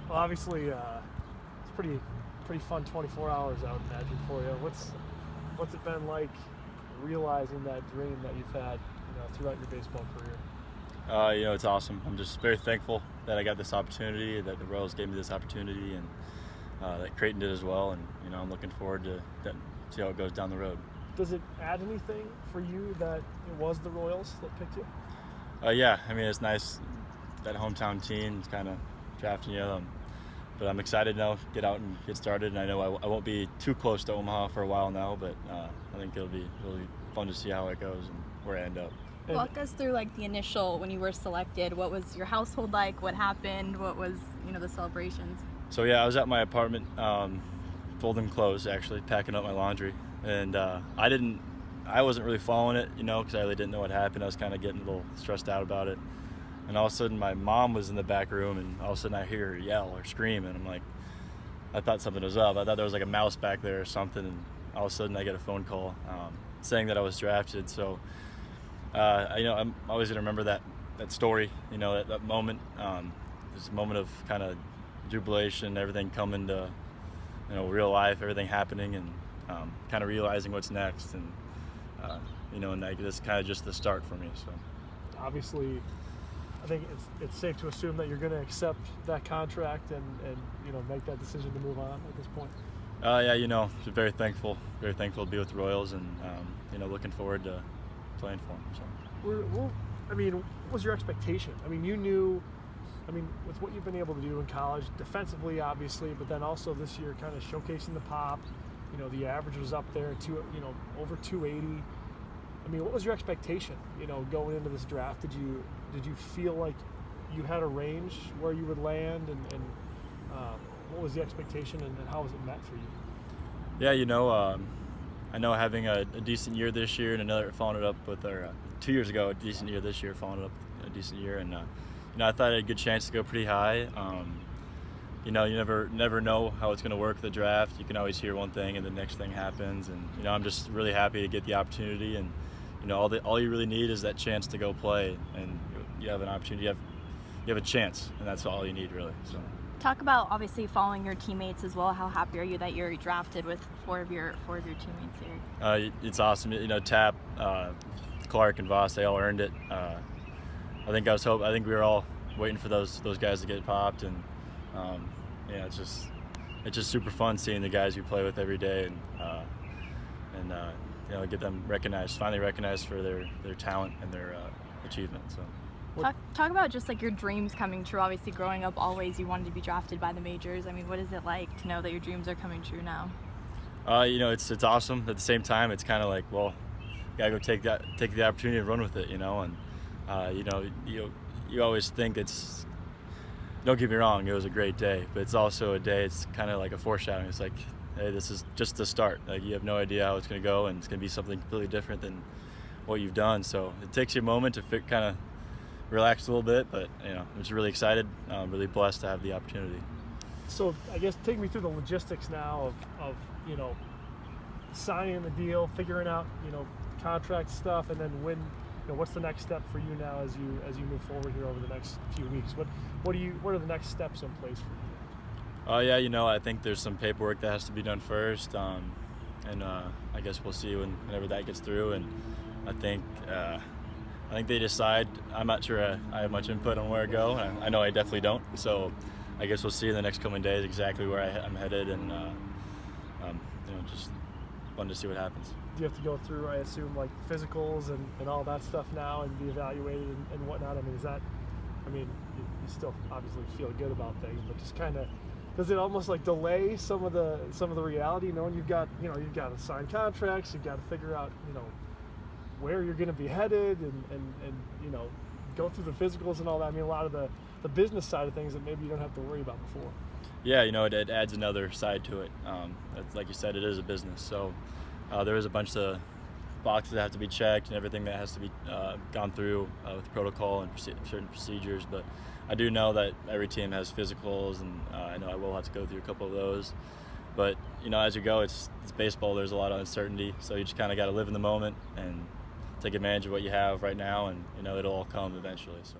Well, obviously, it's pretty fun 24 hours, I would imagine, for you. What's it been like realizing that dream that you've had, throughout your baseball career? It's awesome. I'm just very thankful that I got this opportunity, that the Royals gave me this opportunity, and that Creighton did as well. And I'm looking forward to see how it goes down the road. Does it add anything for you that it was the Royals that picked you? Yeah, I mean, it's nice that hometown team is kind of drafting you. But I'm excited now to get out and get started. And I know I won't be too close to Omaha for a while now, but I think it'll be really fun to see how it goes and where I end up. Walk us through the initial when you were selected. What was your household like? What happened? What was the celebrations? So yeah, I was at my apartment folding clothes, actually packing up my laundry, and I wasn't really following it, because I really didn't know what happened. I was kind of getting a little stressed out about it, and all of a sudden my mom was in the back room, and all of a sudden I hear her yell or scream, and I'm like, I thought something was up. I thought there was like a mouse back there or something, and all of a sudden I get a phone call saying that I was drafted. So. I'm always gonna remember that story. That moment. This a moment of kind of jubilation, everything coming to, real life, everything happening, and kind of realizing what's next, and and this is kind of just the start for me. So, obviously, I think it's safe to assume that you're going to accept that contract and make that decision to move on at this point. Very thankful to be with the Royals, and looking forward to playing for him. So. What was your expectation? You knew, with what you've been able to do in college, defensively obviously, but then also this year kind of showcasing the pop. The average was up there to over 280. What was your expectation? Going into this draft, did you feel like you had a range where you would land, and what was the expectation, and how was it met for you? Yeah, I know having a decent year this year and another following it up with 2 years ago, a decent year this year, following it up with a decent year, and I thought I had a good chance to go pretty high. You never know how it's going to work with the draft. You can always hear one thing and the next thing happens, and I'm just really happy to get the opportunity, and all you really need is that chance to go play, and you have an opportunity, you have a chance, and that's all you need really. So. Talk about obviously following your teammates as well. How happy are you that you're drafted with four of your teammates here? It's awesome. Tap, Clark, and Voss, they all earned it. I think we were all waiting for those guys to get popped, and it's just super fun seeing the guys we play with every day, and get them finally recognized for their talent and their achievement. So. Talk about just your dreams coming true. Obviously, growing up, always you wanted to be drafted by the majors. What is it like to know that your dreams are coming true now? It's awesome. At the same time, it's kind of like, well, you gotta go take the opportunity and run with it, and you always think it's. Don't get me wrong, it was a great day, but it's also a day. It's kind of like a foreshadowing. It's like, hey, this is just the start. You have no idea how it's gonna go, and it's gonna be something completely different than what you've done. So it takes you a moment to kind of relax a little bit, but I'm just really excited. I'm really blessed to have the opportunity. So I guess take me through the logistics now of signing the deal, figuring out contract stuff, and then what's the next step for you now as you move forward here over the next few weeks? What are the next steps in place for you? I think there's some paperwork that has to be done first, and I guess we'll see whenever that gets through, and I think they decide. I'm not sure I have much input on where I go. I know I definitely don't. So I guess we'll see in the next coming days exactly where I'm headed, and just fun to see what happens. Do you have to go through, I assume, physicals and all that stuff now and be evaluated and whatnot? You still obviously feel good about things, but just kind of, does it almost delay some of the reality, knowing you've got to sign contracts, you've got to figure out where you're going to be headed, and go through the physicals and all that. A lot of the business side of things that maybe you don't have to worry about before. Yeah, it adds another side to it. Like you said, it is a business, so there is a bunch of boxes that have to be checked and everything that has to be gone through with protocol and certain procedures. But I do know that every team has physicals, and I know I will have to go through a couple of those. But as you go, it's baseball. There's a lot of uncertainty, so you just kind of got to live in the moment and take advantage of what you have right now, and you know it'll all come eventually. So.